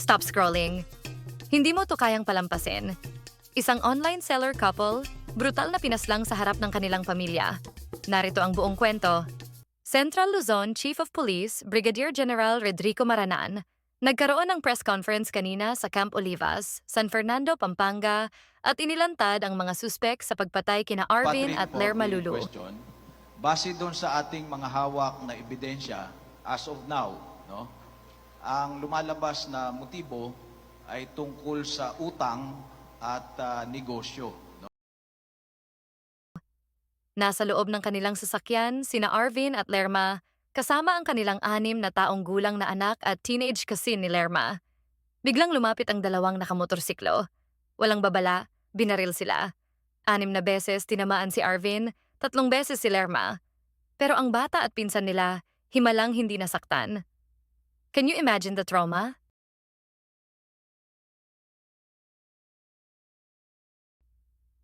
Stop scrolling. Hindi mo to kayang palampasin. Isang online seller couple, brutal na pinaslang sa harap ng kanilang pamilya. Narito ang buong kwento. Central Luzon Chief of Police Brigadier General Rodrigo Maranan nagkaroon ng press conference kanina sa Camp Olivas, San Fernando, Pampanga at inilantad ang mga suspek sa pagpatay kina Arvin Patrick, at for Lerma the Lulu. question. Base doon sa ating mga hawak na ebidensya, as of now, no, ang lumalabas na motibo ay tungkol sa utang at negosyo. No? Nasa loob ng kanilang sasakyan, sina Arvin at Lerma, kasama ang kanilang 6 na taong gulang na anak at teenage cousin ni Lerma. Biglang lumapit ang dalawang nakamotorsiklo. Walang babala, binaril sila. 6 na beses tinamaan si Arvin, 3 beses si Lerma. Pero ang bata at pinsan nila, himalang hindi nasaktan. Can you imagine the trauma?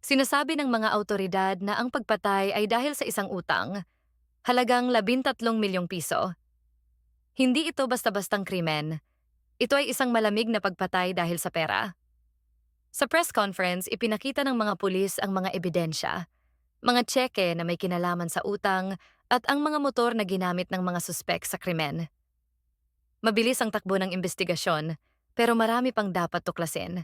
Sinasabi ng mga autoridad na ang pagpatay ay dahil sa isang utang, halagang 13 milyong piso. Hindi ito basta-bastang krimen. Ito ay isang malamig na pagpatay dahil sa pera. Sa press conference, ipinakita ng mga pulis ang mga ebidensya, mga tseke na may kinalaman sa utang at ang mga motor na ginamit ng mga suspek sa krimen. Mabilis ang takbo ng investigasyon, pero marami pang dapat tuklasin.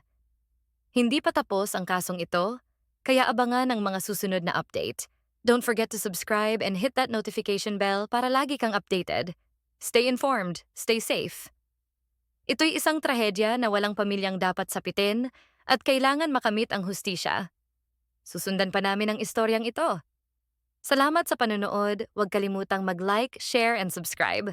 Hindi pa tapos ang kasong ito, kaya abangan ang mga susunod na update. Don't forget to subscribe and hit that notification bell para lagi kang updated. Stay informed, stay safe. Ito'y isang trahedya na walang pamilyang dapat sapitin at kailangan makamit ang hustisya. Susundan pa namin ang istoryang ito. Salamat sa panonood, huwag kalimutang mag-like, share, and subscribe.